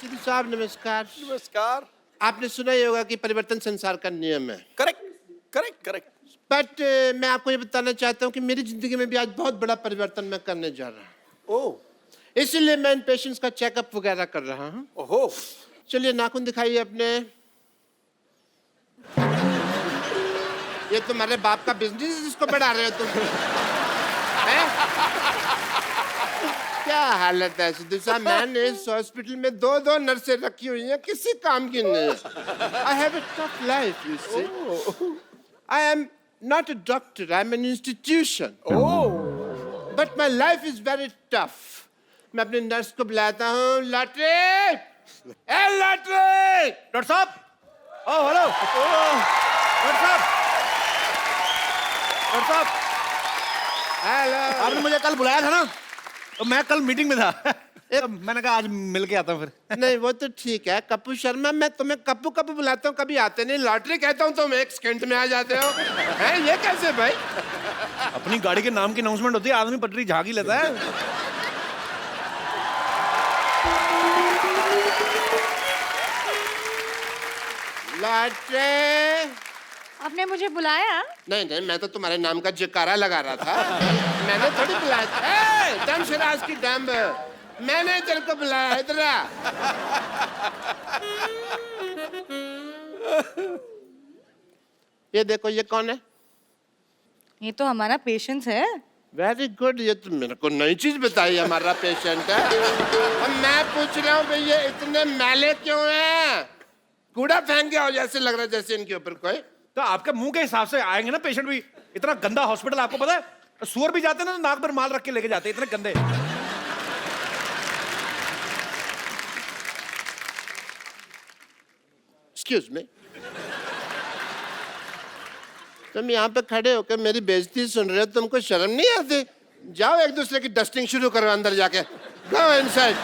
सिद्धू साहब नमस्कार। नमस्कार। आपने सुना ही होगा कि परिवर्तन संसार का नियम है। Correct correct correct. बट मैं आपको ये बताना चाहता हूँ कि मेरी जिंदगी में भी आज बहुत बड़ा परिवर्तन मैं करने जा रहा हूँ। ओह इसीलिए मैं इन पेशेंट्स का चेकअप वगैरह कर रहा हूँ। ओहो। चलिए नाखून दिखाइए अपने। ये तुम्हारे बाप का बिजनेस है जिसको बढ़ा रहे हो तुम? हैं? क्या हालत है सिद्धू साहब? मैंने इस हॉस्पिटल में 2 नर्सें रखी हुई हैं, किसी काम की नहीं। I have a tough life, you see. I am not a doctor, I am an institution. Oh But my life is very tough. मैं अपने नर्स को बुलाता हूँ। लॉटरी, ए लॉटरी! डॉक्टर साहब। ओह हेलो डॉक्टर साहब। डॉक्टर साहब hello. आपने मुझे कल बुलाया था ना, तो मैं कल मीटिंग में था। तो मैंने कहा आज मिल के आता हूँ फिर। नहीं वो तो ठीक है कप्पू शर्मा, मैं तुम्हें कप्पू कप्पू बुलाता हूँ, कभी आते नहीं। लॉटरी कहता हूँ तुम 1 सेकंड में आ जाते हो। हैं ये कैसे भाई? अपनी गाड़ी के नाम की अनाउंसमेंट होती है, आदमी पटरी झाँक ही लेता है। लॉटरी। आपने मुझे बुलाया? नहीं नहीं, मैं तो तुम्हारे नाम का जयकारा लगा रहा था। मैंने थोड़ी बुलाया था। दम शराज की डैम, मैंने तेरे को बुलाया। इधर आ। ये देखो, ये कौन है? ये तो हमारा पेशेंट है। Very good. ये तो मेरे को नई चीज बताई, हमारा पेशेंट है। अब मैं पूछ रहा हूँ भाई ये इतने मैले क्यों हैं? कूड़ा फेंक गया हो जैसे लग रहा है, जैसे इनके ऊपर कोई। तो आपके मुंह के हिसाब से आएंगे ना पेशेंट भी। इतना गंदा हॉस्पिटल आपको पता है? सुअर भी जाते हैं ना, नाक पर माल रख के लेके जाते हैं, इतने गंदे। एक्सक्यूज मी, तुम यहाँ पे खड़े होकर मेरी बेइज्जती सुन रहे हो, तुमको शर्म नहीं आती? जाओ एक दूसरे की डस्टिंग शुरू करो अंदर जाके। Go inside.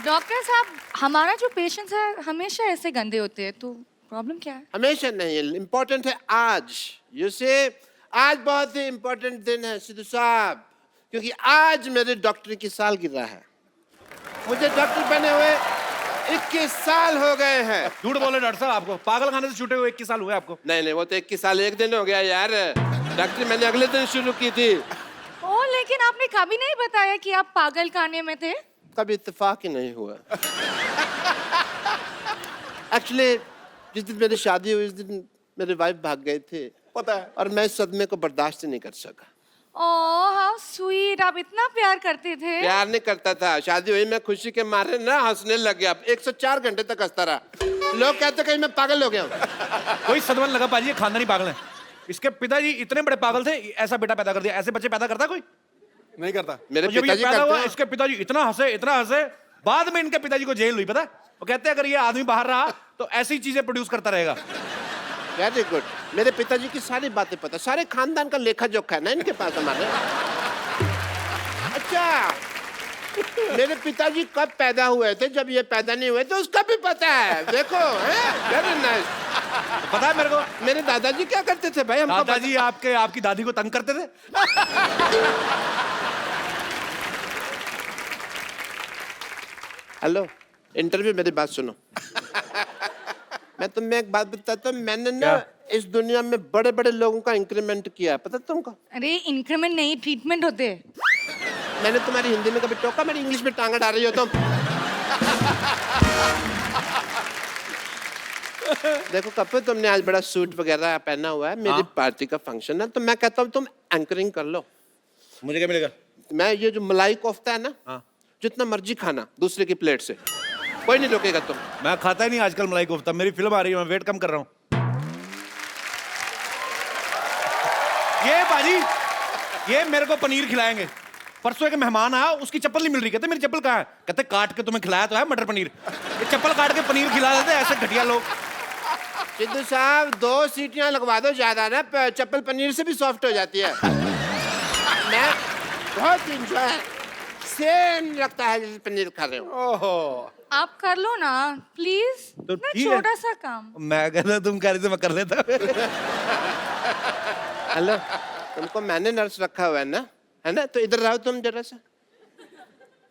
डॉक्टर साहब, हमारा जो पेशेंट है हमेशा ऐसे गंदे होते हैं, तो प्रॉब्लम क्या है? हमेशा नहीं, इम्पोर्टेंट है आज। यू से आज बहुत ही इम्पोर्टेंट दिन है सिद्धू साहब, क्योंकि आज मेरे डॉक्टर की सालगिरह है। मुझे डॉक्टर बने हुए 21 साल हो गए हैं। झूठ बोले डॉक्टर साहब, आपको पागल खाने से छूटे हुए 21 साल हुए आपको। नहीं नहीं, वो तो 21 साल 1 दिन हो गया यार। डॉक्टर मैंने अगले दिन शुरू की थी। ओ, लेकिन आपने कभी नहीं बताया कि आप पागल खाने में थे। कभी इत्तेफाक ही नहीं हुआ। एक्चुअली जिस दिन मेरी शादी हुई उस दिन मेरे वाइफ भाग गए थे, पता है। और मैं इस सदमे को बर्दाश्त नहीं कर सका। ओह हाउ स्वीट, आप इतना प्यार करते थे। प्यार नहीं करता था, शादी हुई मैं खुशी के मारे ना हंसने लग गया। 104 घंटे तक हंसता रहा। लोग कहते कहीं मैं पागल हो गया हूँ। कोई सदमा नहीं लगा पाजी, ये खानदानी पागल है। इसके पिताजी इतने बड़े पागल थे, ऐसा बेटा पैदा कर दिया। ऐसे बच्चे पैदा करता कोई नहीं करता। मेरे तो जब ये पिताजी पैदा करते हुआ, हैं। इसके पिताजी इतना हंसे, बाद में इनके पिताजी को जेल हुई, पता है? वो कहते हैं अगर ये आदमी बाहर रहा तो ऐसी चीजें प्रोड्यूस करता रहेगा। Very good. मेरे पिताजी की सारी बातें पता, सारे खानदान का लेखा जोखा है ना इनके पास हमारे। अच्छा, मेरे पिताजी कब पैदा हुए थे, जब ये पैदा नहीं हुए थे उसका भी पता है। देखो, वेरी नाइस। पता है मेरे को मेरे दादाजी क्या करते थे भाई? हमको दादाजी आपकी दादी को तंग करते थे। हेलो, इंटरव्यू, मेरी बात सुनो। मैं तुम्हें एक बात बताता हूँ, मैंने ना इस दुनिया में बड़े बड़े लोगों का इंक्रीमेंट किया है, पता तुमको? अरे इंक्रीमेंट नहीं, ट्रीटमेंट होते हैं। मैंने तुम्हारी हिंदी में कभी टोका? मेरी इंग्लिश में टांगा डाल रही हो तुम। देखो कपूर, तुमने आज बड़ा सूट वगैरह पहना हुआ है, मेरी पार्टी का फंक्शन है, तो मैं कहता हूँ तुम एंकरिंग कर लो। मुझे क्या मिलेगा? मैं ये जो मलाई कोफ्ता है ना, जितना मर्जी खाना दूसरे की प्लेट से, कोई नहीं रोकेगा तुम। मैं खाता ही नहीं आजकल मलाई कोफ्ता। मेरी फिल्म आ रही है, मैं वेट कम कर रहा हूँ। ये बाजी, ये मेरे को पनीर खिलाएंगे। परसों एक मेहमान आया, उसकी चप्पल नहीं मिल रही। कहते मेरी चप्पल कहाँ है? कहते काट के तुम्हें खिलाया तो है मटर पनीर। ये चप्पल काट के पनीर खिला देते ऐसे घटिया लोग। सिद्धू साहब 2 सीटियां लगवा दो ज्यादा ना, चप्पल पनीर से भी सॉफ्ट हो जाती है। मैं बहुत इंजॉय सेम लगता है जैसे पनीर खा रहे हो। ओहो। आप कर लो ना प्लीज, तो ना ठीक है। छोटा सा काम। मैं कहता तुम कह रही थी मैं कर लेता। हेलो, तुमको मैंने नर्स रखा हुआ है ना, तो इधर रहो तुम जरा सा।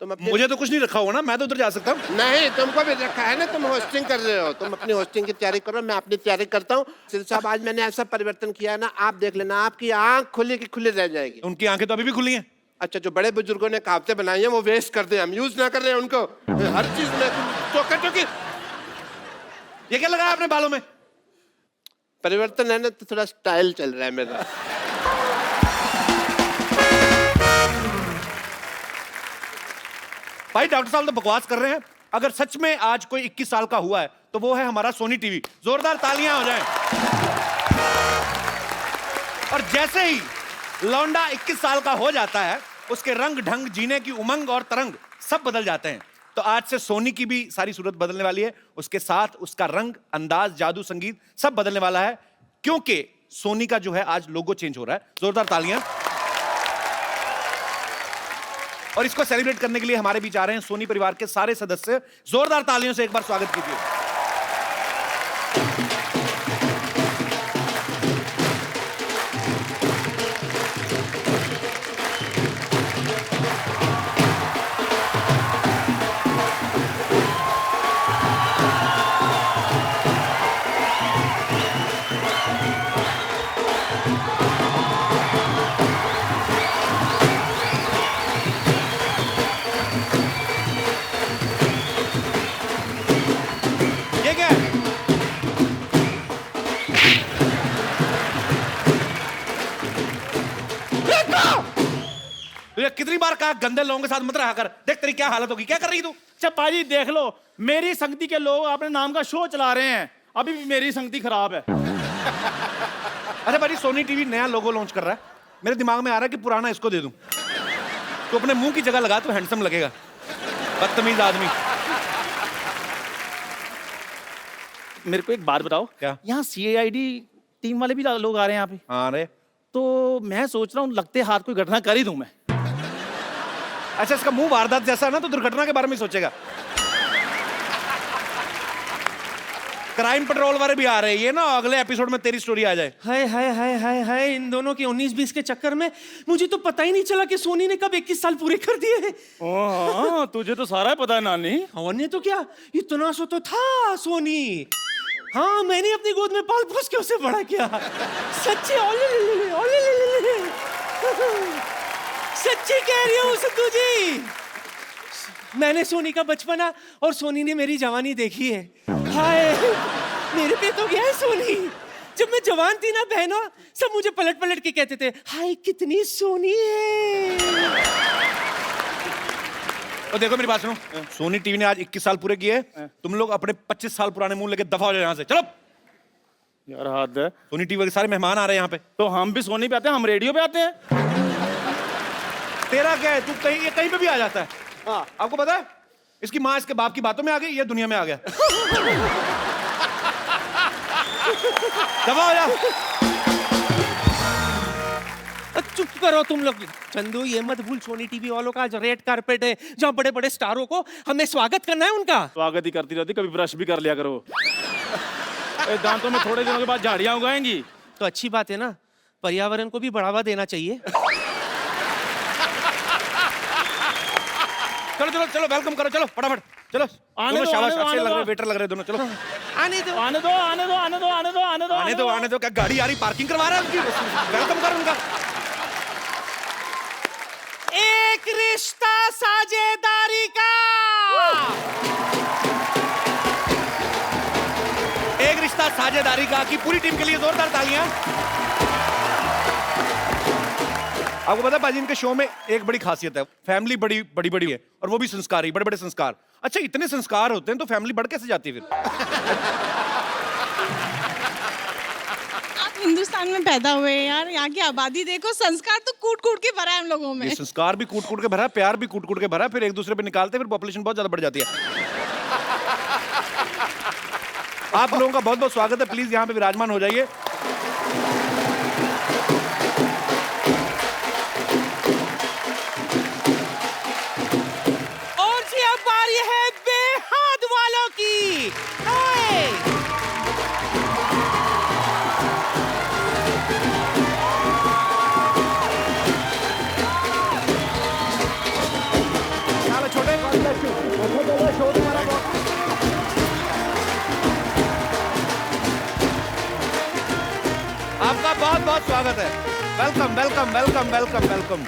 तुम अपनी मुझे तो कुछ नहीं रखा हुआ ना, मैं तो उधर जा सकता हूँ। नहीं, तुमको भी रखा है ना, तुम होस्टिंग कर रहे हो, तुम अपनी होस्टिंग की तैयारी करो, मैं अपनी तैयारी करता हूँ। सिद्धू साहब, आज मैंने ऐसा परिवर्तन किया है ना, आप देख लेना, आपकी आंख खुली की खुली रह जाएगी। उनकी आंखें तो अभी भी खुली हैं। अच्छा, जो बड़े बुजुर्गों ने कहावतें बनाई हैं वो वेस्ट कर दे, हम यूज ना कर रहे हैं उनको। हर चीज में चौका चौकी। ये क्या लगाया आपने बालों में? परिवर्तन है ना, तो थोड़ा स्टाइल चल रहा है मेरा। भाई डॉक्टर साहब तो बकवास कर रहे हैं। अगर सच में आज कोई 21 साल का हुआ है तो वो है हमारा सोनी टीवी। जोरदार तालियां हो जाएं। और जैसे ही लौंडा 21 साल का हो जाता है, उसके रंग ढंग, जीने की उमंग और तरंग सब बदल जाते हैं। तो आज से सोनी की भी सारी सूरत बदलने वाली है, उसके साथ उसका रंग, अंदाज, जादू, संगीत सब बदलने वाला है, क्योंकि सोनी का जो है आज लोगो चेंज हो रहा है। जोरदार तालियां। और इसको सेलिब्रेट करने के लिए हमारे बीच आ रहे हैं सोनी परिवार के सारे सदस्य। जोरदार तालियों से एक बार स्वागत कीजिए। ये क्या है? तुझे कितनी बार कहा गंदे लोगों के साथ मत रहा कर। देख तेरी क्या हालत होगी। क्या कर रही तू? चप्पा जी देख लो, मेरी संगति के लोग अपने नाम का शो चला रहे हैं, अभी भी मेरी संगति खराब है। अरे भाई, सोनी टीवी नया लोगो लॉन्च कर रहा है। मेरे दिमाग में आ रहा है कि पुराना इसको दे दूं। तो अपने मुंह की जगह लगा तो हैंडसम लगेगा। बदतमीज आदमी। मेरे को एक बात बताओ, क्या? यहाँ CID टीम वाले भी लोग आ रहे हैं यहाँ पे, हाँ रे। तो मैं सोच रहा हूँ लगते हाथ कोई घटना कर ही दूं मैं। अच्छा, इसका मुंह वारदात जैसा है ना, तो दुर्घटना के बारे में सोचेगा। क्राइम पेट्रोल वाले भी आ रहे हैं, ये ना अगले एपिसोड में तेरी स्टोरी आ जाए। हाय हाय हाय हाय हाय, इन दोनों के 19-20 के चक्कर में मुझे तो पता ही नहीं चला कि सोनी ने कब 21 साल पूरे कर दिए हैं। हाँ, तुझे तो सारा पता है नानी। और नहीं तो क्या, इतना सो तो था सोनी। हाँ, मैंने अपनी गोद में पाल पोस के उसे बड़ा किया। सच्ची ओले सच्ची कह रही हूँ सिद्धू जी। मैंने सोनी का बचपना और सोनी ने मेरी जवानी देखी है। हाय, मेरे पे तो गया है सोनी। जब मैं जवान थी ना बहनों, सब मुझे पलट पलट के कहते थे, हाय कितनी सोनी है। और देखो मेरी बात सुनो, सोनी टीवी ने आज 21 साल पूरे किए। तुम लोग अपने 25 साल पुराने मुंह लेके दफा हो जाओ यहाँ से। चलो। यार हाथ है। सोनी टीवी के सारे मेहमान आ रहे हैं यहाँ पे। तो हम भी सोनी पे आते हैं, हम रेडियो पे आते हैं। तेरा क्या है? तू कहीं पे भी आ जाता है। हाँ, आपको पता है इसकी माँ इसके बाप की बातों में आ गई, ये दुनिया में आ गया। दफा हो जा। चुप करो तुम लोग। चंदू, ये मत भूल, सोनी टीवी वालों का आज रेड कारपेट है, जहाँ बड़े बड़े स्टारों को हमें स्वागत करना है उनका। स्वागत ही करती रहती, कभी ब्रश भी कर लिया करो। दांतों में थोड़े दिनों के बाद झाड़ियां उगाएंगी। तो अच्छी बात है ना, पर्यावरण को भी बढ़ावा देना चाहिए। चलो चलो चलो, वेलकम करो, चलो फटाफट चलो। आने दो, शाबाश, आने दो, अच्छे आने लग रहे, दो। वेटर लग रहे दोनों। चलो आने दो। आने दो, आने दो, आने दो, आने दो, आने दो, आने दो, आने दो। क्या गाड़ी आ रही, पार्किंग करवा रहा है उनकी? वेलकम करो उनका। एक रिश्ता साझेदारी का। एक रिश्ता साझेदारी का की पूरी टीम के लिए जोरदार तालियां। आपको पता है बाजी, इनके शो में एक बड़ी खासियत है, फैमिली बड़ी बड़ी बड़ी है और वो भी संस्कारी, बड़े बड़े संस्कार। अच्छा, इतने संस्कार होते हैं तो फैमिली बढ़ कैसे जाती है फिर? आप हिंदुस्तान में पैदा हुए हैं यार, यहाँ की आबादी देखो, संस्कार तो कूट कूट के भरा है हम लोगों में। ये संस्कार भी कूट कूट के भरा है, प्यार भी कूट कूट के भरा है, फिर एक दूसरे पे निकालते फिर पॉपुलेशन बहुत ज्यादा बढ़ जाती है। आप लोगों का बहुत बहुत स्वागत है, प्लीज यहाँ पे विराजमान हो जाइए। और जी अब बारी है बेहद वालों की। हाय। स्वागत है। Welcome welcome welcome welcome welcome.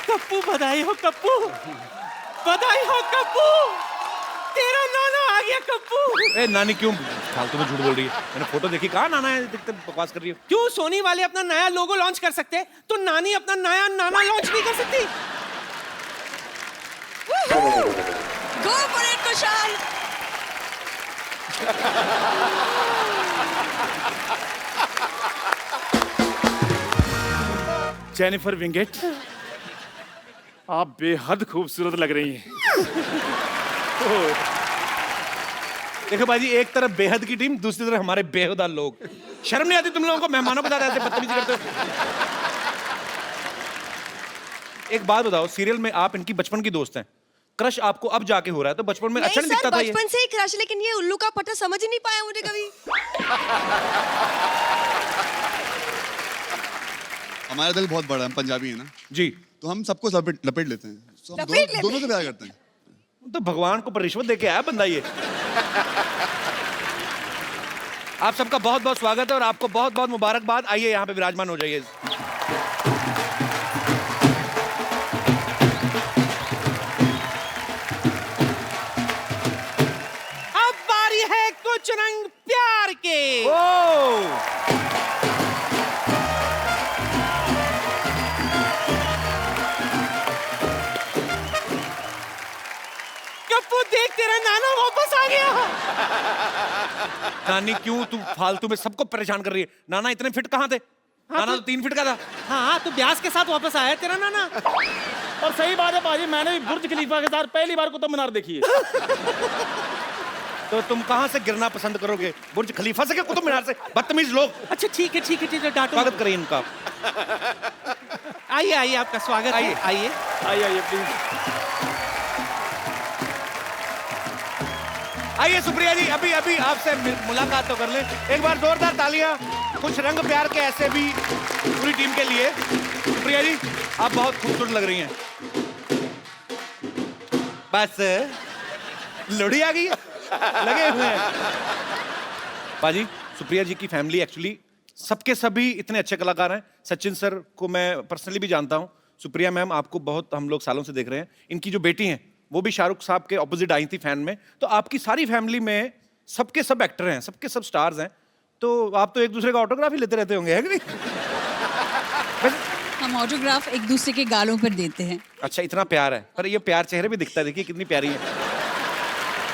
Kappu बधाई हो कप्पू, बधाई हो कप्पू, तेरा नाना आ गया कप्पू। ए नानी क्यों फालतू में झूठ बोल रही है? मैंने फोटो देखी, कहाँ नाना है? दिखते बकवास कर रही है। क्यों सोनी वाले अपना नया लोगो लॉन्च कर सकते हैं तो नानी अपना नया नाना लॉन्च नहीं कर सकती? Go for it Kushal. Jennifer Wingate, आप बेहद खूबसूरत लग रही हैं। देखो बाजी, एक तरफ बेहद की टीम, दूसरी तरफ हमारे बेहुदा लोग। शर्म नहीं आती तुम लोगों को मेहमानों के साथ ऐसे बदतमीजी करते हो? एक बात बताओ, सीरियल में आप इनकी बचपन की दोस्त हैं, क्रश आपको अब जाके हो रहा है, तो बचपन में अच्छा नहीं दिखता था ये? बचपन से ही क्रश, लेकिन ये उल्लू का पट्टा समझ ही नहीं पाया मुझे कभी। हमारा दिल बहुत बड़ा है, हम पंजाबी है ना जी, तो हम सबको लपेट लेते हैं। So, हम लपेट लेते दोनों से प्यार करते हैं। तो भगवान को रिश्वत दे के आया बंदा ये। आप सबका बहुत बहुत स्वागत है और आपको बहुत बहुत मुबारकबाद। आइए यहाँ पे विराजमान हो जाइए। अब बारी है कुछ रंग प्यार के। कप्पू देख, तेरा नाना वापस आ गया। नानी क्यों तू फालतू में सबको परेशान कर रही है? नाना इतने फिट कहाँ थे? नाना तो 3 फीट का था। हाँ तो ब्यास के साथ वापस आया तेरा नाना। और सही बात है बाजी, मैंने भी बुर्ज खलीफा के साथ पहली बार कुतुब मीनार देखी है। तो तुम कहाँ से गिरना पसंद करोगे, बुर्ज खलीफा से क्या कुतुब मीनार से? बदतमीज लोग। अच्छा ठीक है ठीक है ठीक है, डांटो। स्वागत करिए इनका। आइए आइए, आपका स्वागत है। आइए आइए प्लीज। आइए सुप्रिया जी, अभी अभी आपसे मुलाकात तो कर लें। एक बार जोरदार तालियां कुछ रंग प्यार के ऐसे भी पूरी टीम के लिए। सुप्रिया जी, आप बहुत खूबसूरत लग रही हैं। बस लोड़ी आ गई है, लगे हुए हैं। बाजी, सुप्रिया जी की फैमिली एक्चुअली सबके सभी इतने अच्छे कलाकार हैं। सचिन सर को मैं पर्सनली भी जानता हूं। सुप्रिया मैम, आपको बहुत हम लोग सालों से देख रहे हैं। इनकी जो बेटी हैं वो भी शाहरुख साहब के ऑपोजिट आई थी फैन में। तो आपकी सारी फैमिली में सबके सब एक्टर हैं, सबके सब स्टार्स हैं, तो आप तो एक दूसरे का ऑटोग्राफ ही लेते रहते होंगे, है कि नहीं? हम ऑटोग्राफ एक दूसरे के गालों पर देते हैं। अच्छा, इतना प्यार है, पर ये प्यार चेहरे पे दिखता है। देखिए कितनी प्यारी है।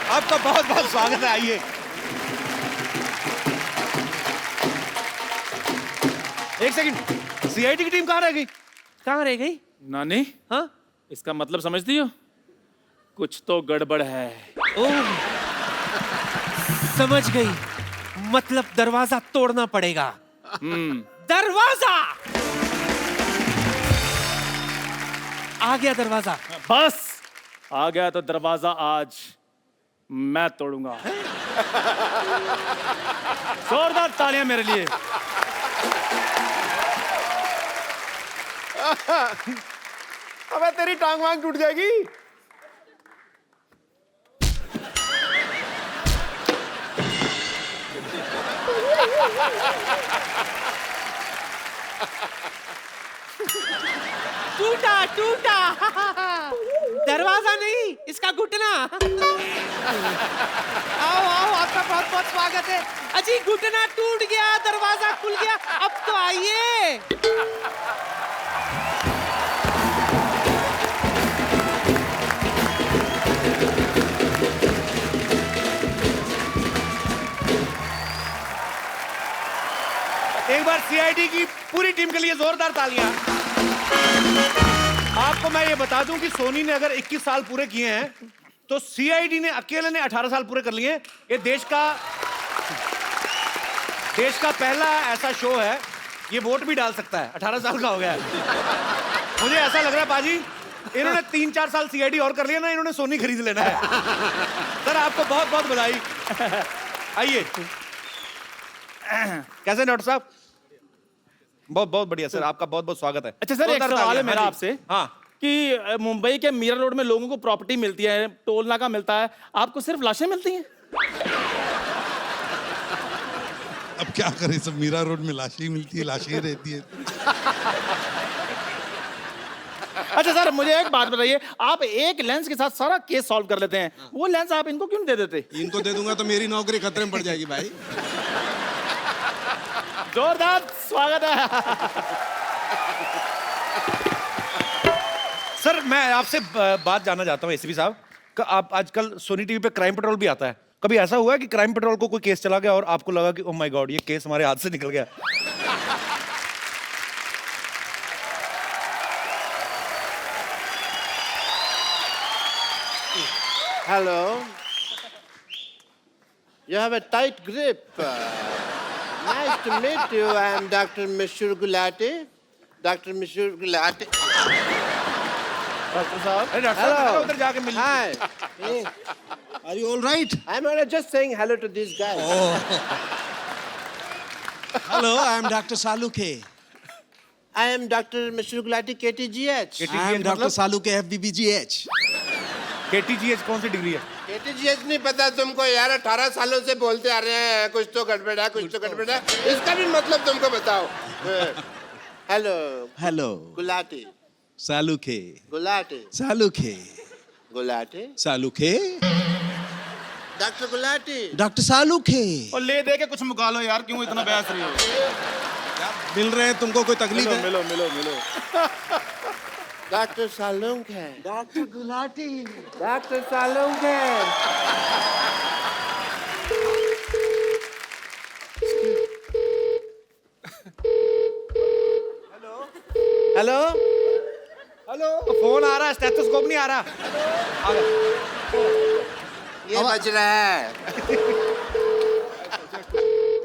आपका बहुत बहुत स्वागत है। आइए। एक सेकंड, सीआईडी की टीम कहाँ रह गई? कहाँ रह गई? नानी, हाँ इसका मतलब समझती हो? कुछ तो गड़बड़ है। ओह, समझ गई, मतलब दरवाजा तोड़ना पड़ेगा। दरवाजा आ गया, दरवाजा बस आ गया तो दरवाजा आज मैं तोड़ूंगा। जोरदार तालियां मेरे लिए। अबे तेरी टांग वांग टूट जाएगी। टूटा टूटा। दरवाजा नहीं, इसका घुटना। आओ आओ, आपका बहुत बहुत स्वागत है। अजी, घुटना टूट गया, दरवाजा खुल गया, अब तो आइए। एक बार सीआईडी की पूरी टीम के लिए जोरदार तालियां। आपको मैं ये बता दूं कि सोनी ने अगर 21 साल पूरे किए हैं तो सीआईडी ने अकेले ने 18 साल पूरे कर लिए हैं। ये देश का पहला ऐसा शो है, ये वोट भी डाल सकता है, 18 साल का हो गया है। मुझे ऐसा लग रहा है बाजी, इन्होंने 3-4 साल सीआईडी और कर लिया ना, इन्होंने सोनी खरीद लेना है। सर आपको बहुत बहुत बधाई। आइए। कैसे डॉक्टर साहब? बहुत बहुत बढ़िया सर, आपका बहुत बहुत स्वागत है। अच्छा सर, एक सवाल है मेरा आपसे। हाँ, कि मुंबई के मीरा रोड में लोगों को प्रॉपर्टी मिलती है, टोल नाका मिलता है, आपको सिर्फ लाशें मिलती हैं? अब क्या करें, सब मीरा रोड में लाशें ही मिलती है, लाशें ही रहती है। अच्छा सर, मुझे एक बात बताइए, आप एक लेंस के साथ सारा केस सॉल्व कर लेते हैं, वो लेंस आप इनको क्यों नहीं दे देते? इनको दे दूंगा तो मेरी नौकरी खतरे में पड़ जाएगी भाई। जोरदार स्वागत है। सर मैं आपसे बात जानना चाहता हूँ एसीपी साहब, आप आजकल सोनी टीवी पे क्राइम पेट्रोल भी आता है, कभी ऐसा हुआ है कि क्राइम पेट्रोल को कोई केस चला गया और आपको लगा कि ओह माय गॉड ये केस हमारे हाथ से निकल गया? Hello. You have a tight grip. Nice to meet you. I am Dr. Mishur Gulati. Dr. Mishur Gulati. Doctor साहब, अरे डॉक्टर साहब Hello. उधर जाके मिल Hi. Are you all right? I'm just saying hello to these guys. Hello, I am Dr. Saluke. I am Dr. Mishur Gulati, KTGH. I am Dr. Saluke, FBBGH. KTGH कौन सी degree है? KTGH नहीं पता तुमको यार, 18 सालों से बोलते आ रहे हैं कुछ तो गड़बड़ है, कुछ तो गड़बड़ है, इसका भी मतलब तुमको बताओ। Hello Hello, Gulati, Saluke. Gulati, Saluke. Gulati, Saluke. Doctor Gulati. Dr. Saluke. और ले दे के कुछ मुका लो यार, क्यों इतना बहस रही हो? मिल रहे हैं तुमको, कोई तकलीफ है? मिलो मिलो मिलो। डॉक्टर सालुंग है। डॉक्टर गुलाटी। डॉक्टर सालुंग है। हेलो हेलो फोन आ रहा है, स्टेथोस्कोप नहीं आ रहा। ये बज रहा है।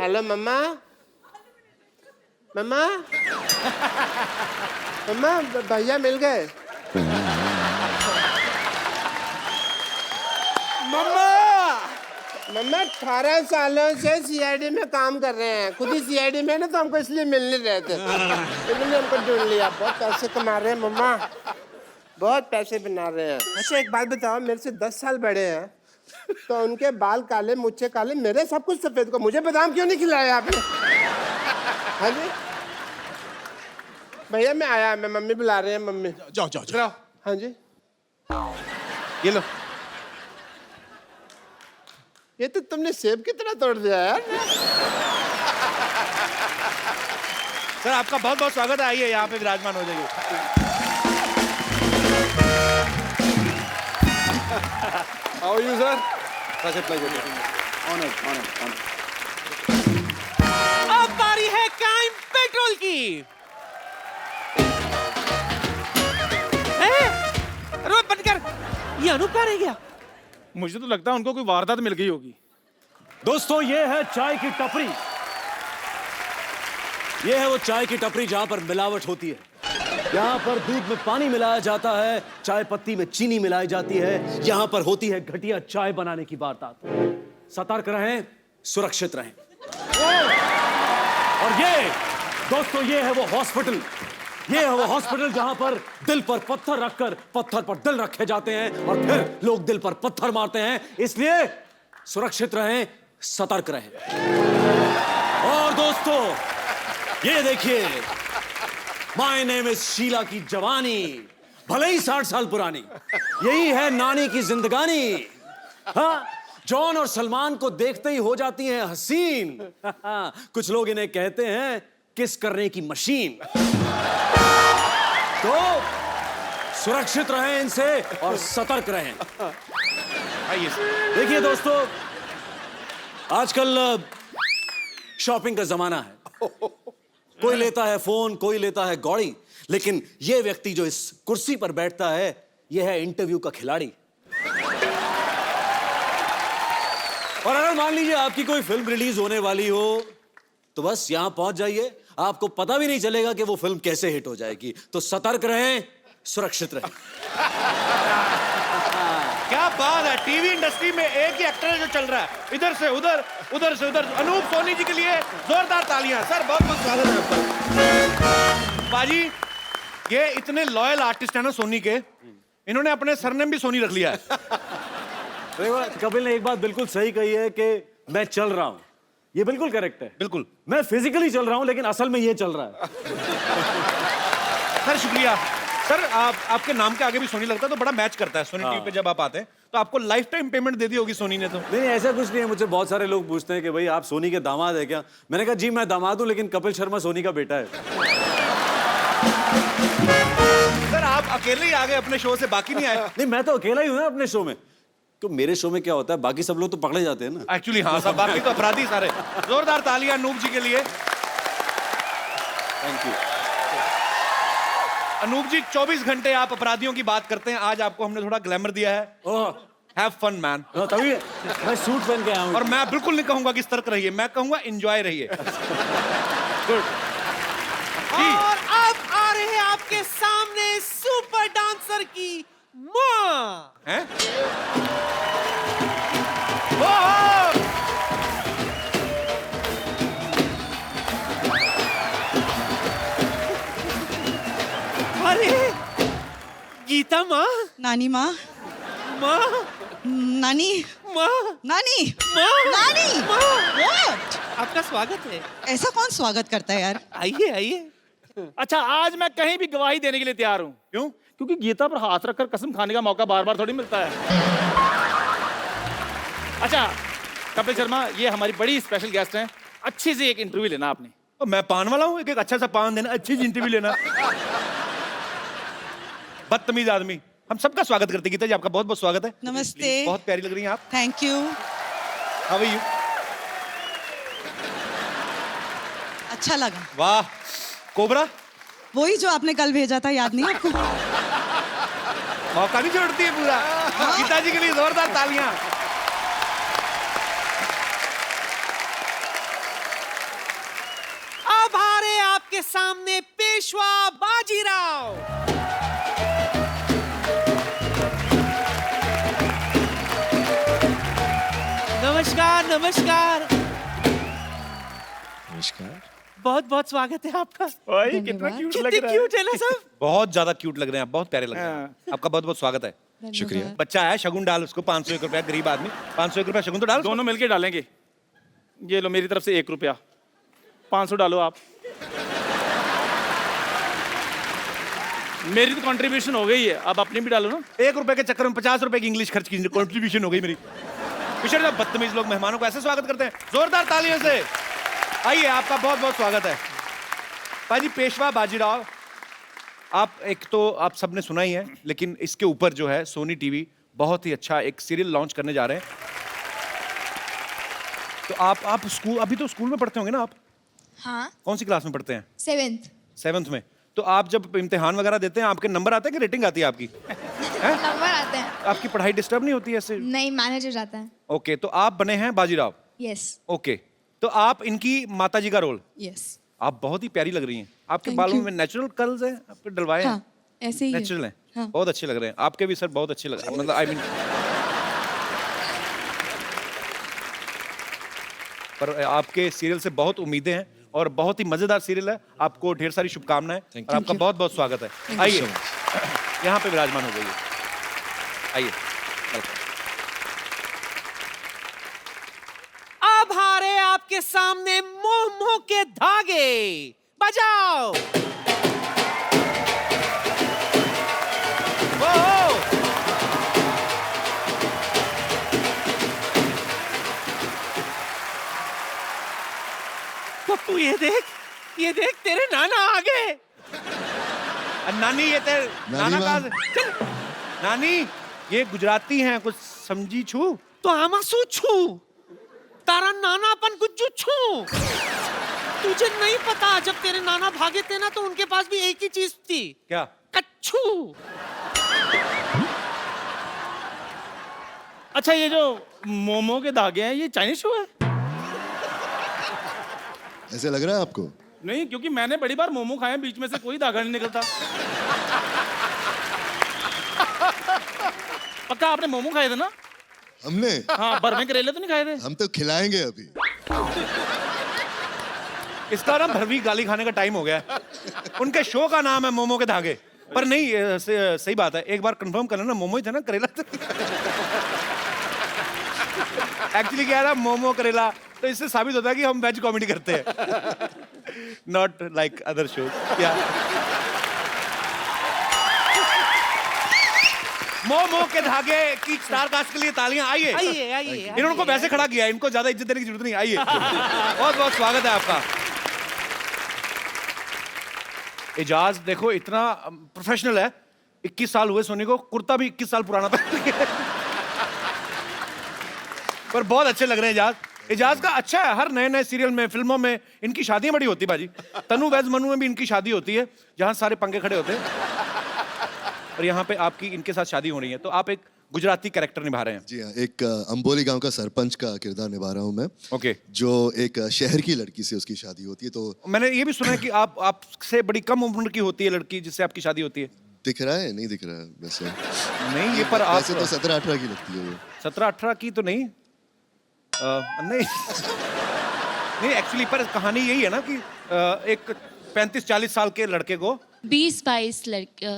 हेलो मम्मा, मम्मा, मम्मा भैया मिल गए। मम्मा, मम्मा 18 सालों से सीआईडी में काम कर रहे हैं, खुद ही सीआईडी में ना, तो हमको इसलिए मिल नहीं रहे थे, इसलिए हमको ढूंढ लिया। बहुत पैसे कमा रहे हैं मम्मा, बहुत पैसे बना रहे हैं। अच्छा एक बात बताओ, मेरे से 10 साल बड़े हैं, तो उनके बाल काले, मुझे काले, मेरे सब कुछ सफेद, को मुझे बादाम क्यों नहीं खिलाया आपने? हाँ जी भैया, मैं आया, मैं मम्मी बुला रहे हैं, मम्मी। जाओ जाओ जाओ। हाँ जी, ये लो। ये तो तुमने सेब की तरह तोड़ दिया यार। सर आपका बहुत बहुत स्वागत है, आइए यहाँ पे विराजमान हो जाइए। How are you, sir? Such a pleasure. Honored, honored, honored. अब बारी है क्राइम पेट्रोल की। रोड बंद कर। ये अनूप कहाँ रह गया? मुझे तो लगता है उनको कोई वारदात मिल गई होगी। दोस्तों, ये है चाय की टपरी। ये है वो चाय की टपरी जहां पर मिलावट होती है। यहाँ पर दूध में पानी मिलाया जाता है, चाय पत्ती में चीनी मिलाई जाती है। यहाँ पर होती है घटिया चाय बनाने की वारदात। सतर्क रहें, सुरक्षित रहें। और ये दोस्तों, ये है वो हॉस्पिटल। ये है वो हॉस्पिटल जहां पर दिल पर पत्थर रखकर पत्थर पर दिल रखे जाते हैं और फिर लोग दिल पर पत्थर मारते हैं। इसलिए सुरक्षित रहें, सतर्क रहें। और दोस्तों, ये देखिए, माय नेम इज शीला की जवानी, भले ही 60 साल पुरानी। यही है नानी की जिंदगानी। हाँ, जॉन और सलमान को देखते ही हो जाती हैं हसीन। कुछ लोग इन्हें कहते हैं किस करने की मशीन। तो सुरक्षित रहें इनसे और सतर्क रहें। आइए सर। देखिए दोस्तों, आजकल शॉपिंग का जमाना है। कोई लेता है फोन, कोई लेता है गौड़ी, लेकिन यह व्यक्ति जो इस कुर्सी पर बैठता है, यह है इंटरव्यू का खिलाड़ी। और अगर मान लीजिए आपकी कोई फिल्म रिलीज होने वाली हो, तो बस यहां पहुंच जाइए, आपको पता भी नहीं चलेगा कि वो फिल्म कैसे हिट हो जाएगी। तो सतर्क रहें, सुरक्षित रहें। क्या बात है, टीवी इंडस्ट्री में एक ही एक्टर है जो चल रहा है, इधर से उधर, उधर से उधर। अनूप सोनी जी के लिए जोरदार तालियां। सर बहुत बहुत स्वागत है आपका। बाजी, ये इतने लॉयल आर्टिस्ट है ना सोनी के, इन्होंने अपने सरनेम भी सोनी रख लिया है। कपिल ने एक बात बिल्कुल सही कही है कि मैं चल रहा हूं, ये बिल्कुल करेक्ट है। बिल्कुल। मैं फिजिकली चल रहा हूं लेकिन असल में ये चल रहा है। सर शुक्रिया। सर आपके नाम के आगे भी सोनी लगता है तो बड़ा मैच करता है। सोनी टीवी पे जब आप आते हैं तो आपको लाइफ टाइम पेमेंट दे दी होगी सोनी ने तो। नहीं ऐसा कुछ नहीं है। मुझसे बहुत सारे लोग पूछते हैं कि भाई आप सोनी के दामाद है क्या? मैंने कहा जी मैं दामाद हूं लेकिन कपिल शर्मा सोनी का बेटा है। सर आप अकेले ही आ गए अपने शो से, बाकी नहीं आए? नहीं मैं तो अकेला ही हूं ना अपने शो में। तो मेरे शो में क्या होता है, बाकी सब लोग तो पकड़े जाते हैं ना। एक्चुअली हाँ साहब, बाकी तो अपराधी सारे। जोरदार तालियां अनूप जी के लिए। Thank you. अनूप जी 24 घंटे आप अपराधियों की बात करते हैं, आज आपको हमने थोड़ा ग्लैमर दिया है। Have fun man. तभी मैं सूट पहन के आया हूं। और मैं बिल्कुल नहीं कहूंगा कि सतर्क रहिए, मैं कहूंगा एंजॉय रहिए। गुड। और अब आ रहे हैं आपके सामने सुपर डांसर की माँ। हैं? अरे गीता माँ, नानी माँ, माँ, नानी, माँ, नानी, माँ, नानी। माँ। What? आपका स्वागत है। ऐसा कौन स्वागत करता है यार? आइए आइए। अच्छा आज मैं कहीं भी गवाही देने के लिए तैयार हूँ। क्यों? क्योंकि गीता पर हाथ रखकर कसम खाने का मौका बार बार थोड़ी मिलता है। अच्छा कपिल शर्मा, ये हमारी बड़ी स्पेशल गेस्ट हैं, अच्छी सी एक इंटरव्यू लेना आपने। तो मैं पान वाला हूँ, एक अच्छा सा पान देना, अच्छी सी इंटरव्यू लेना। बदतमीज आदमी। हम सबका स्वागत करते हैं। गीता जी आपका बहुत बहुत स्वागत है। नमस्ते। बहुत प्यारी लग रही हैं आप। Thank you. How are you? अच्छा लगा। वाह। कोबरा वही जो आपने कल भेजा था, याद नहीं आपको? मौका नहीं छोड़ती है पूरा। गीता जी के लिए जोरदार तालियां। अब आ रहे हैं आपके सामने पेशवा बाजीराव। नमस्कार नमस्कार। नमस्कार। बहुत बहुत स्वागत है आपका। भाई कितना क्यूट लग कितने रहा है। क्यूट है ना सब। बहुत ज्यादा क्यूट लग रहे हैं आप, बहुत प्यारे लग रहे हैं। आपका बहुत बहुत स्वागत है। शुक्रिया। बच्चा है, शगुन डाल उसको 501 रुपया, गरीब आदमी 501 रुपया शगुन तो डाल। दोनों मिलके डालेंगे। ये लो मेरी तरफ से 1 रुपया, 500 डालो आप। मेरी तो कंट्रीब्यूशन हो गई है, अब अपनी भी डालो ना। 1 रुपए के चक्कर में 50 रुपए की इंग्लिश खर्च की कंट्रीब्यूशन हो गई मेरी। किशोर साहब बदतमीज लोग मेहमानों को ऐसे स्वागत करते हैं, जोरदार तालियों से। आइए, आपका बहुत बहुत स्वागत है। भाजी पेशवा बाजीराव, आप एक तो आप सबने सुना ही है, लेकिन इसके ऊपर जो है सोनी टीवी बहुत ही अच्छा एक सीरियल लॉन्च करने जा रहे हैं। तो आप स्कूल, अभी तो स्कूल में पढ़ते होंगे ना आप? हाँ, कौन सी क्लास में पढ़ते हैं? 7th में। तो आप जब इम्तिहान वगैरह देते हैं, आपके नंबर आते हैं कि रेटिंग आती है आपकी? नंबर आते हैं। आपकी पढ़ाई डिस्टर्ब नहीं होती है ऐसे? नहीं, मैनेजर आता है। ओके, तो आप बने हैं बाजीराव। यस ओके, तो आप इनकी माताजी का रोल। यस। आप बहुत ही प्यारी लग रही हैं। आपके Thank बालों you. में नेचुरल कर्ल्स हैं, आपके डलवाए हैं? हाँ, ऐसे ही है। नेचुरल हैं। हाँ। बहुत अच्छे लग रहे हैं। आपके भी सर बहुत अच्छे लग रहे हैं, मतलब आई मीन। पर आपके सीरियल से बहुत उम्मीदें हैं और बहुत ही मजेदार सीरियल है। आपको ढेर सारी शुभकामनाएं और आपका बहुत बहुत स्वागत है। आइए, यहाँ पे विराजमान हो जाइए। आइए। अब आ रहे हैं आपके सामने मोह के धागे। बजाओ। पप्पू ये देख तेरे नाना आ गए। नानी, ये तेरे नाना माँ। कहाँ से? चल। नानी, ये गुजराती हैं, कुछ समझी छू? तो आमा सू छू तारा नानापन गुज्जू छू। तुझे नहीं पता, जब तेरे नाना भागे थे ना तो उनके पास भी एक ही चीज थी। क्या? कच्छू। अच्छा ये जो मोमो के धागे हैं, ये चाइनीज शो है? ऐसे लग रहा है आपको? नहीं, क्योंकि मैंने बड़ी बार मोमो खाए हैं, बीच में से कोई धागा नहीं निकलता। पक्का आपने मोमो खाए थे ना? हमने? हाँ, भरवे करेले तो नहीं खाए थे? हम तो खिलाएंगे अभी। इसका ना भरवी गाली खाने का टाइम हो गया है। उनके शो का नाम है मोमो के धागे, पर नहीं सही बात है। एक बार कंफर्म कर लेना, मोमो ही था ना, करेला था। एक्चुअली क्या है ना, मोमो करेला, तो इससे साबित होता है कि हम वेज कॉमेडी करते हैं, नॉट लाइक अदर शोज। क्या मोमो के धागे की स्टार कास्ट के लिए तालियां। आइए इन्होंने को वैसे खड़ा किया, इनको ज्यादा इज्जत देने की जरूरत नहीं। आइए, बहुत बहुत स्वागत है आपका। एजाज देखो इतना प्रोफेशनल है, 21 साल हुए सोनी को, कुर्ता भी 21 साल पुराना पहन लिया। पर बहुत अच्छे लग रहे हैं एजाज। एजाज का अच्छा है, हर नए नए सीरियल में, फिल्मों में इनकी शादियां बड़ी होती है बाजी। तनु वैज मनु में भी इनकी शादी होती है, जहां सारे पंखे खड़े होते हैं, और यहाँ पे आपकी इनके साथ शादी हो रही है। तो आप एक गुजराती कैरेक्टर निभा रहे हैं। जी हाँ, एक अंबोली गांव का सरपंच का किरदार निभा रहा हूँ मैं। ओके। जो एक शहर की लड़की से उसकी शादी होती है। तो मैंने ये भी सुना है कि आपसे बड़ी कम उम्र की होती है लड़की जिससे आपकी शादी होती है। दिख रहा है? नहीं दिख रहा है वैसे। नहीं, ये पर आप वैसे तो 17-18 की लगती है वो। 17-18 की तो नहीं, नहीं नहीं, एक्चुअली पर कहानी यही है ना कि एक 35-40 साल के लड़के को 20-22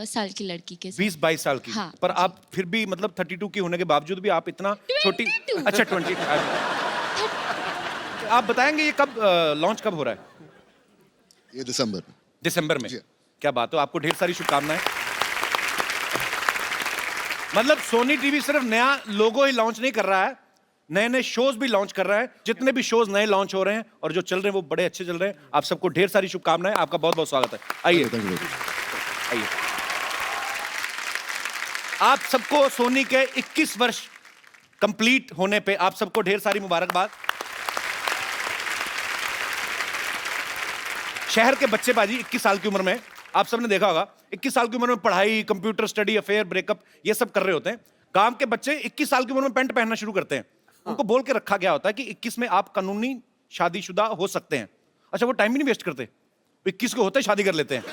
साल की लड़की के साथ। 20-22 साल की। हाँ, पर आप फिर भी मतलब 32 की होने के बावजूद भी आप इतना छोटी। अच्छा 20। आप बताएंगे ये कब लॉन्च कब हो रहा है? ये दिसंबर में। क्या बात हो, आपको ढेर सारी शुभकामनाएं। मतलब सोनी टीवी सिर्फ नया लोगो ही लॉन्च नहीं कर रहा है, नए नए शोज भी लॉन्च कर रहा है। जितने भी शोज नए लॉन्च हो रहे हैं और जो चल रहे हैं वो बड़े अच्छे चल रहे हैं। आप सबको ढेर सारी शुभकामनाएं, आपका बहुत बहुत स्वागत है। आइए आइए। आप सबको सोनी के 21 वर्ष कंप्लीट होने पे आप सबको ढेर सारी मुबारकबाद। शहर के बच्चे बाजी 21 साल की उम्र में, आप सबने देखा होगा 21 साल की उम्र में पढ़ाई, कंप्यूटर स्टडी, अफेयर, ब्रेकअप, ये सब कर रहे होते हैं। गांव के बच्चे 21 साल की उम्र में पैंट पहनना शुरू करते हैं। उनको बोल के रखा गया होता है कि 21 में आप कानूनी शादीशुदा हो सकते हैं। अच्छा, वो टाइम भी नहीं वेस्ट करते, 21 को होते शादी कर लेते हैं।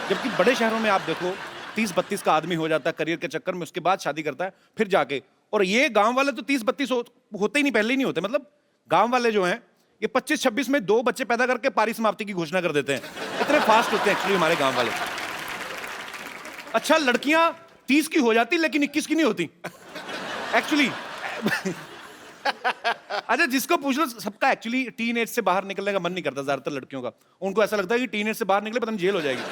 जबकि बड़े शहरों में आप देखो 30-32 का आदमी हो जाता है करियर के चक्कर में, उसके बाद शादी करता है फिर जाके। और ये गांव वाले तो 30-32 होते ही नहीं, पहले ही नहीं होते। मतलब गांव वाले जो हैं ये 25-26 में 2 बच्चे पैदा करके पारी समाप्ति की घोषणा कर देते हैं। इतने फास्ट होते हैं एक्चुअली हमारे गांव वाले। अच्छा, लड़कियां 30 की हो जाती लेकिन 21 की नहीं होती एक्चुअली। अच्छा, जिसको पूछ लो सबका एक्चुअली टीन एज से बाहर निकलने का मन नहीं करता ज्यादातर लड़कियों का। उनको ऐसा लगता है कि टीन एज से बाहर निकले पता नहीं जेल हो जाएगी।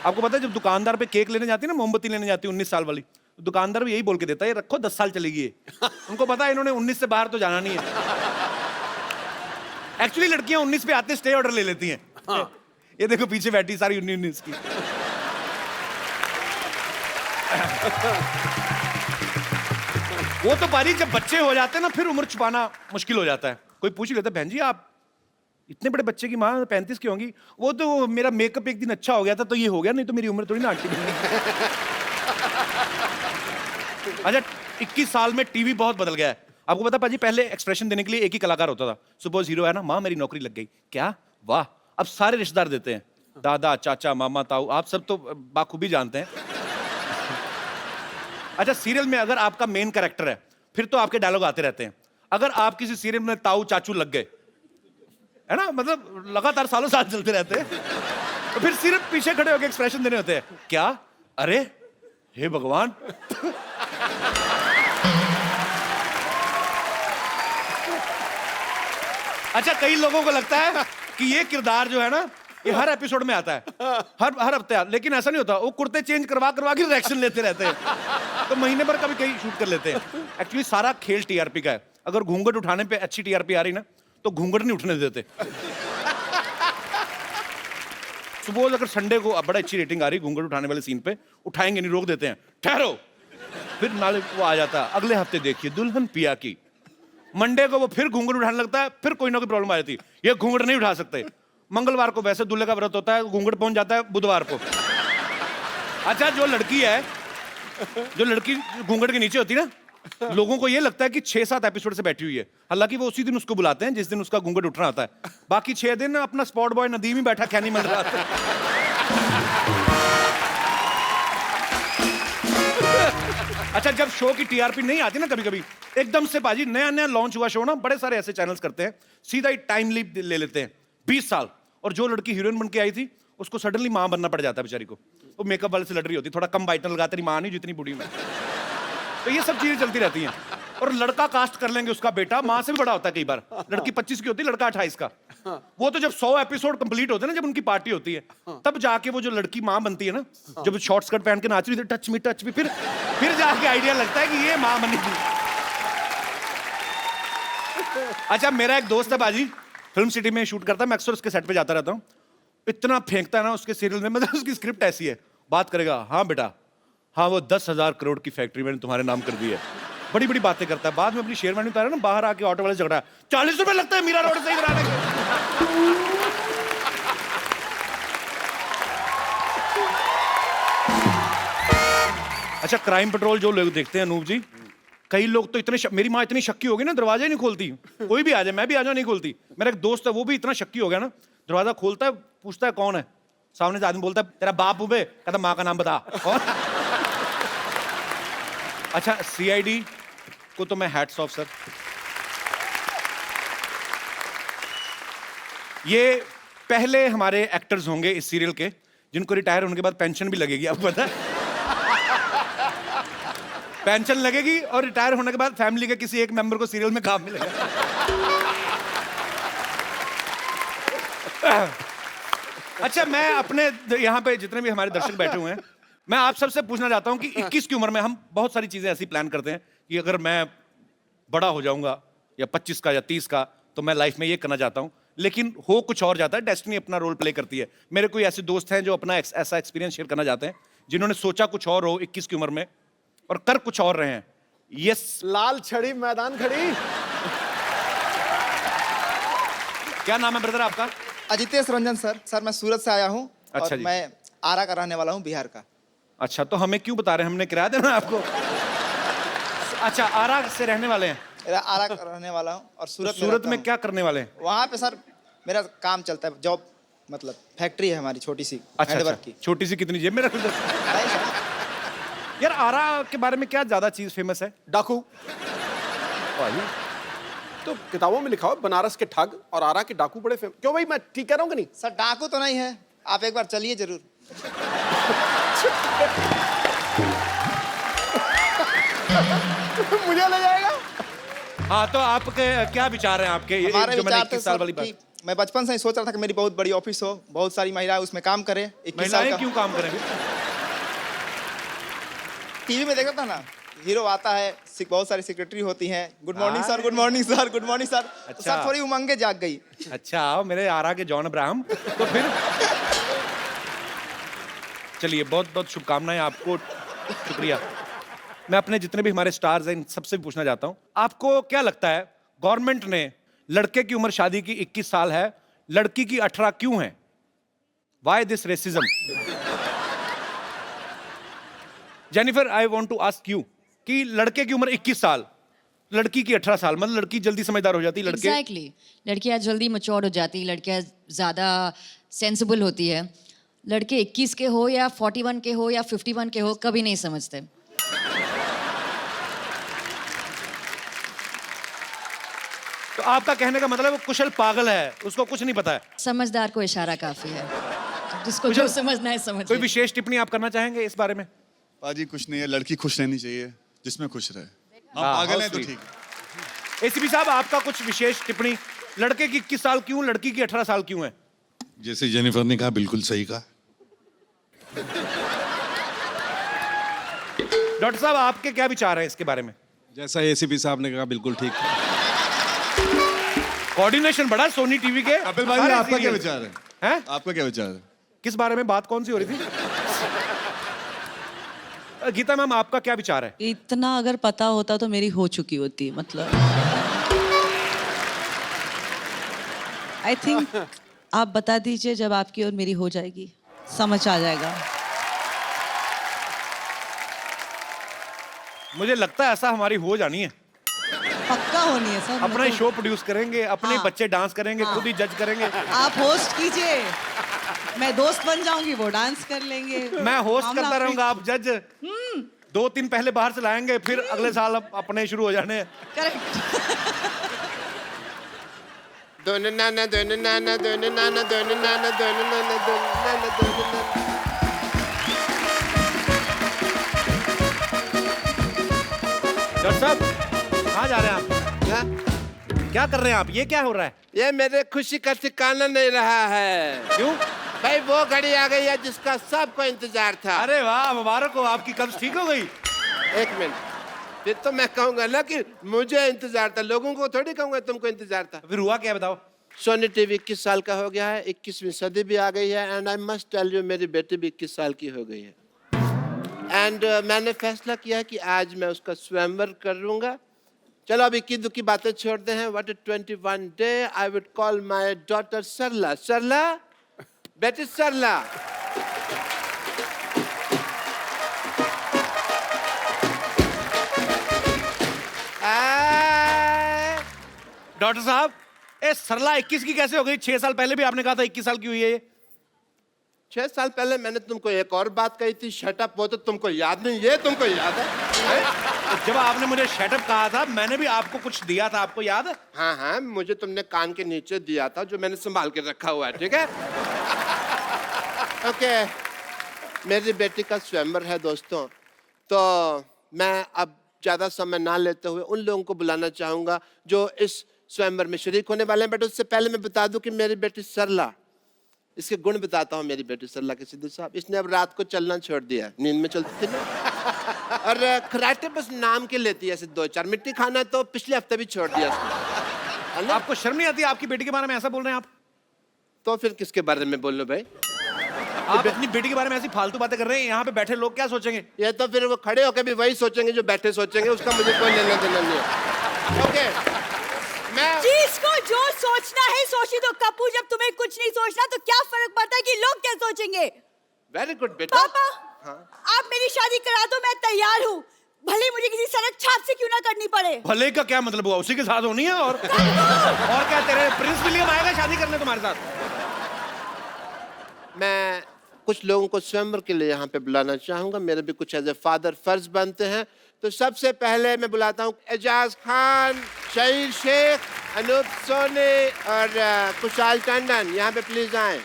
आपको पता है जब दुकानदार पे केक लेने जाती है ना, मोमबत्ती लेने जाती है 19 साल वाली, तो दुकानदार भी यही बोल के देता है ये रखो 10 साल चलेगी ये। उनको पता है इन्होंने 19 से बाहर तो जाना नहीं है। एक्चुअली लड़कियां 19 पे आते स्टे ऑर्डर ले लेती हैं। ये देखो पीछे बैठी सारी 19 की। वो तो बारी जब बच्चे हो जाते हैं ना फिर उम्र छुपाना मुश्किल हो जाता है। कोई पूछ ही लेता है बहन जी आप इतने बड़े बच्चे की माँ 35 की होंगी। वो तो मेरा मेकअप एक दिन अच्छा हो गया था तो ये हो गया, नहीं तो मेरी उम्र थोड़ी ना आंटी बननी। अच्छा, 21 साल में टीवी बहुत बदल गया है। आपको पता पाजी पहले एक्सप्रेशन देने के लिए एक ही कलाकार होता था। सपोज हीरो है ना, माँ मेरी नौकरी लग गई, क्या वाह। अब सारे रिश्तेदार देते हैं, दादा चाचा मामा ताऊ, आप सब तो बाखूबी जानते हैं। अच्छा, सीरियल में अगर आपका मेन कैरेक्टर है फिर तो आपके डायलॉग आते रहते हैं। अगर आप किसी सीरियल में ताऊ चाचू लग गए है ना, मतलब लगातार सालों साल चलते रहते हैं, तो फिर सिर्फ पीछे खड़े होकर एक्सप्रेशन देने होते हैं। क्या, अरे हे भगवान। अच्छा, कई लोगों को लगता है कि ये किरदार जो है ना ये हर एपिसोड में आता है, हर हफ्ते, लेकिन ऐसा नहीं होता। वो कुर्ते चेंज करवा के रिएक्शन लेते रहते हैं, तो महीने भर कभी कहीं शूट कर लेते हैं। एक्चुअली सारा खेल टीआरपी का है। अगर घूंघट उठाने पे अच्छी टीआरपी आ रही ना तो घूंघट नहीं उठने देते। सुबह अगर संडे को बड़ा अच्छी रेटिंग आ रही घूंघट उठाने वाले सीन पे, उठाएंगे नहीं, रोक देते हैं, ठहरो। फिर नाले वो आ जाता है, अगले हफ्ते देखिए दुल्हन पिया की। मंडे को वो फिर घूंघट उठाने लगता है, फिर कोई ना कोई प्रॉब्लम आ जाती है, ये घूंघट नहीं उठा सकते। मंगलवार को वैसे दूल्हे का व्रत होता है, घूंघट पहुंच जाता है बुधवार को। अच्छा, जो लड़की घूंघट के नीचे होती है ना, लोगों को ये लगता है कि 6-7 एपिसोड से बैठी हुई है। हालांकि वो उसी दिन उसको बुलाते हैं जिस दिन उसका घूंघट उठना होता है। बाकी 6 दिन अपना स्पॉट बॉय नदीम ही बैठा खैनी मिल रहा था। अच्छा, जब शो की टीआरपी नहीं आती ना कभी कभी एकदम से बाजी नया नया लॉन्च हुआ शो ना, बड़े सारे ऐसे चैनल्स करते हैं, सीधा ही टाइम लीप ले लेते हैं 20 साल। और जो लड़की हीरोइन बन के आई थी उसको सडनली मां बनना पड़ जाता है बेचारी को। वो मेकअप वाले से लड़ रही होती, थोड़ा कम बाइटन लगा, तेरी मां नहीं जितनी बूढ़ी में। तो ये सब चीजें चलती रहती हैं। और लड़का कास्ट कर लेंगे उसका बेटा, माँ से भी बड़ा होता है कई बार। लड़की 25 की होती है, लड़का 28 का। वो तो जब 100 एपिसोड कंप्लीट होते हैं ना, जब उनकी पार्टी होती है, तब जाके वो जो लड़की माँ बनती है ना, जब शॉर्ट स्कर्ट पहन के नाच रही थी, टच मी, फिर जाके आइडिया लगता है कि ये माँ बनी थी। अच्छा, मेरा एक दोस्त है बाजी, फिल्म सिटी में शूट करता है, मैं अक्सर उसके सेट पे जाता रहता हूँ। इतना फेंकता है ना उसके सीरियल में, मतलब उसकी स्क्रिप्ट ऐसी है, बात करेगा, हाँ बेटा, हाँ वो 10,000 करोड़ की फैक्ट्री मैंने तुम्हारे नाम कर दी है, बड़ी बड़ी बातें करता है। बाद में अपनी शेयर वाली उतारा ना, बाहर आके ऑटो वाले झगड़ा, 40 रुपए लगता है मीरा रोड से इधर आने के। अच्छा, क्राइम पेट्रोल जो लोग देखते हैं अनूप जी, कई लोग तो इतने मेरी माँ इतनी शक्की हो गई ना, दरवाजा ही नहीं खोलती। कोई भी आ जाए, मैं भी आ जाऊँ, नहीं खोलती। मेरा एक दोस्त है, वो भी इतना शक्की हो गया ना, दरवाजा खोलता है, पूछता है कौन है, सामने से आदमी बोलता है तेरा बाप उबे, कहता माँ का नाम बता कौन। अच्छा, सीआईडी को तो मैं हैट्स ऑफ सर, ये पहले हमारे एक्टर्स होंगे इस सीरियल के जिनको रिटायर होने के बाद पेंशन भी लगेगी, आपको पता है? पेंशन लगेगी और रिटायर होने के बाद फैमिली के किसी एक मेंबर को सीरियल में काम मिलेगा। अच्छा, मैं अपने यहाँ पे जितने भी हमारे दर्शक बैठे हुए हैं, मैं आप सबसे पूछना चाहता हूँ कि 21 की उम्र में हम बहुत सारी चीजें ऐसी प्लान करते हैं कि अगर मैं बड़ा हो जाऊंगा या 25 का या 30 का, तो मैं लाइफ में ये करना चाहता हूँ, लेकिन हो कुछ और जाता है, डेस्टिनी अपना रोल प्ले करती है। मेरे कोई ऐसे दोस्त हैं जो अपना ऐसा एक्सपीरियंस शेयर करना चाहते हैं, जिन्होंने सोचा कुछ और हो 21 की उम्र में और कर कुछ और रहे हैं। यस, लाल छड़ी मैदान खड़ी। क्या नाम है ब्रदर आपका? अजितेश रंजन सर। सर मैं सूरत से आया हूँ। अच्छा और जी। मैं आरा का रहने वाला हूँ, बिहार का। अच्छा, तो हमें क्यों बता रहे हैं, हमने किराया देना है आपको? अच्छा, आरा से रहने वाले हैं? आरा का रहने वाला हूँ और सूरत तो सूरत में क्या करने वाले हैं? वहाँ पे सर मेरा काम चलता है, जॉब, मतलब फैक्ट्री है हमारी छोटी सी। अच्छा, हैंडवर्क की। छोटी सी कितनी जेब में रख दो? यार, आरा के बारे में क्या ज्यादा चीज फेमस है? डाकू। तो किताबों में लिखा हो बनारस के ठग और आरा के डाकू बड़े फेमस। क्यों भाई, मैं ठीक कह रहा हूँ कि नहीं? सर डाकू तो नहीं है, आप एक बार चलिए जरूर। मुझे ले जाएगा? हाँ, तो आपके क्या विचार हैं आपके? हमारे जो मैंने विचार 21 साल वाली बात, मैं बचपन से ही सोच रहा था कि मेरी बहुत बड़ी ऑफिस हो, बहुत सारी महिलाएं उसमें काम करें। 21 साल महिलाएं का क्यों काम करें? टीवी में देखता था ना, हीरो आता है, बहुत सारी सेक्रेटरी होती हैं, good morning sir, good morning sir, good morning sir. तो सर थोड़ी उमंगे जाग गई। अच्छा, आओ मेरे आरा के जॉन अब्राहम। तो फिर चलिए, बहुत बहुत शुभकामनाएं आपको, शुक्रिया। मैं अपने जितने भी हमारे स्टार्स हैं, इन सबसे भी पूछना चाहता हूं, आपको क्या लगता है गवर्नमेंट ने लड़के की उम्र शादी की 21 साल है, लड़की की 18 क्यों है? Why this racism? Jennifer, I want to ask you कि लड़के की उम्र 21 साल, लड़की की 18 साल, मतलब लड़की जल्दी समझदार हो जाती है, लड़के एग्जैक्टली लड़कियां जल्दी मैच्योर हो जाती, लड़कियां ज्यादा सेंसिबल होती है। लड़के 21 के हो या 41 के हो या 51 के हो, कभी नहीं समझते। तो आपका कहने का मतलब वो कुशल पागल है, उसको कुछ नहीं पता है। समझदार को इशारा काफी है, जिसको जो समझना है समझ। कोई विशेष टिप्पणी आप करना चाहेंगे इस बारे में? पाजी कुछ नहीं है, लड़की खुश रहनी चाहिए, जिसमें खुश रहे। हम हाँ, पागल how हैं तो sweet। ठीक। एसीपी साहब, आपका कुछ विशेष टिप्पणी, लड़के की 21 साल क्यों, लड़की की 18 साल क्यों है? जैसे जेनिफर ने कहा, बिल्कुल सही कहा। डॉक्टर साहब, आपके क्या विचार हैं इसके बारे में? जैसा एसीपी साहब ने कहा, बिल्कुल ठीक। कोऑर्डिनेशन बड़ा सोनी टीवी के। कपिल भाई, सारे आपका क्या serial। विचार है? हैं? आपका क्या विचार है? किस बारे में बात कौन सी हो रही थी? गीता मैम, आपका क्या विचार है? इतना अगर पता होता तो मेरी हो चुकी होती, मतलब। आई थिंक आप बता दीजिए, जब आपकी और मेरी हो जाएगी समझ आ जाएगा। मुझे लगता है ऐसा हमारी हो जानी है, पक्का होनी है सर। अपना ही शो प्रोड्यूस करेंगे, अपने हाँ। बच्चे डांस करेंगे, खुद ही जज करेंगे। आप होस्ट कीजिए, मैं दोस्त बन जाऊंगी, वो डांस कर लेंगे। मैं होस्ट मामला करता रहूंगा, आप जज। 2-3 पहले बाहर से लाएंगे, फिर अगले साल अपने शुरू हो जाने। करेक्ट। दोनों नाना, दोनों नाना, दोनों नाना, दोनों नाना, दोनों नाना, दोनों नाना, दोनों नाना। डॉक्टर साहब, कहाँ जा रहे हैं आप? क्या कर रहे हैं आप? ये क्या हो रहा है? ये मेरे खुशी का ठिकाना नहीं रहा है। क्यों? भाई वो घड़ी आ गई है जिसका सबको इंतजार था। अरे वाह, मुबारक हो, आपकी कब्ज ठीक हो गई। एक मिनट, फिर तो मैं कहूंगा ना कि मुझे इंतजार था, लोगों को थोड़ी कहूंगा तुमको इंतजार था। फिर हुआ क्या बताओ? सोनी टीवी 21 साल का हो गया है, 21वीं सदी भी आ गई है, and I must tell you मेरी बेटी भी 21 साल की हो गई है। एंड मैंने फैसला किया कि आज मैं उसका स्वयंवर करूंगा। चलो अब इक्की दुक्की बातें छोड़ते हैं। What 21 day I would call my daughter Sarla. Sarla, बेटी सरला, डॉक्टर साहब, ए सरला 21 की कैसे हो गई? 6 साल पहले भी आपने कहा था 21 साल की हुई है ये। 6 साल पहले मैंने तुमको एक और बात कही थी, शट अप, वो तो तुमको याद नहीं, ये तुमको याद है? जब आपने मुझे शटअप कहा था, मैंने भी आपको कुछ दिया था, आपको याद है? हाँ हाँ, मुझे तुमने कान के नीचे दिया था, जो मैंने संभाल के रखा हुआ है, ठीक है? ओके, मेरी बेटी का स्वयंवर है दोस्तों, तो मैं अब ज्यादा समय ना लेते हुए उन लोगों को बुलाना चाहूंगा जो इस स्वयंवर में शरीक होने वाले हैं। बट उससे पहले मैं बता दूं कि मेरी बेटी सरला, इसके गुण बताता हूँ मेरी बेटी सरला के। सिद्धू साहब, इसने अब रात को चलना छोड़ दिया, नींद में चलती थी ना, और खराटे बस नाम के लेती है, ऐसे 2-4 मिट्टी खाना तो पिछले हफ्ते भी छोड़ दिया उसने। आपको शर्म नहीं आती? आपकी बेटी के बारे में ऐसा बोल रहे हैं आप? तो फिर किसके बारे में बोल लो भाई? आप अपनी बेटी के बारे में ऐसी फालतू बातें कर रहे हैं, यहाँ पे बैठे लोग क्या सोचेंगे? ये तो फिर वो खड़े होकर भी वही सोचेंगे जो बैठे सोचेंगे, उसका मुझे कोई लेना देना नहीं है। ओके, मैं जिसको जो सोचना है सोची दो कपूर, जब तुम्हें कुछ नहीं सोचना तो क्या फर्क पड़ता है कि लोग क्या सोचेंगे? वेरी गुड बेटा। पापा, आप मेरी शादी करा दो, मैं तैयार हूँ, भले मुझे किसी सड़क छाप से क्यों ना करनी पड़े। भले का क्या मतलब हुआ? उसी के साथ होनी है और क्या? तेरे प्रिंस विलियम आएगा शादी करने तुम्हारे साथ? मैं कुछ लोगों को स्वयंवर के लिए यहाँ पे बुलाना चाहूंगा, मेरे भी कुछ एज ए फादर फर्ज बनते हैं। तो सबसे पहले मैं बुलाता हूँ एजाज खान, शहीर शेख, अनूप सोनी और कुशाल टंडन, यहाँ पे प्लीज आए।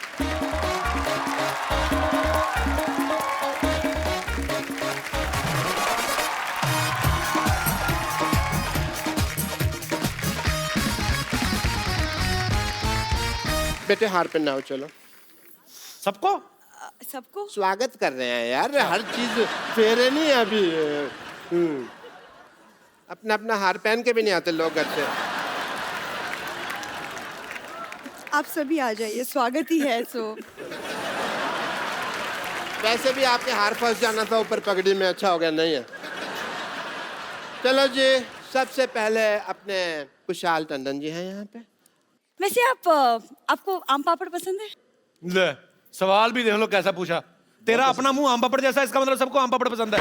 बेटे हार पहनाओ, चलो। सबको सबको स्वागत कर रहे हैं यार, हर चीज फेरे नहीं है अभी। अपना अपना हार पहन के भी नहीं आते लोग घर से। आप सभी आ जाइए, स्वागत ही है। सो वैसे भी आपके हार फंस जाना था ऊपर पगड़ी में, अच्छा हो गया नहीं है। चलो जी, सबसे पहले अपने कुशाल टंडन जी हैं यहाँ पे। वैसे आपको आम पापड़ पसंद है? ले, सवाल भी देख लो कैसा पूछा। तेरा अपना मुंह आम पापड़ जैसा, इसका मतलब सबको आम पापड़ पसंद है।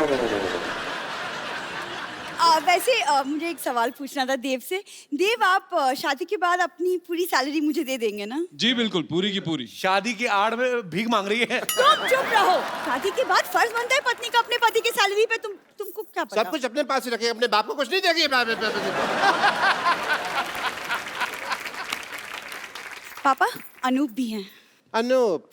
वैसे मुझे एक सवाल पूछना था देव से। देव, आप शादी के बाद अपनी पूरी सैलरी मुझे दे देंगे ना? जी बिल्कुल, पूरी की पूरी। शादी की आड़ में भीख मांग रही है। तुम चुप रहो। शादी के बाद फर्ज बनता है पत्नी का अपने पति की सैलरी पे। तुमको क्या पता? सब कुछ अपने पास ही रखे, अपने बाप को कुछ नहीं देगी। पापा, अनूप भी हैं। अनूप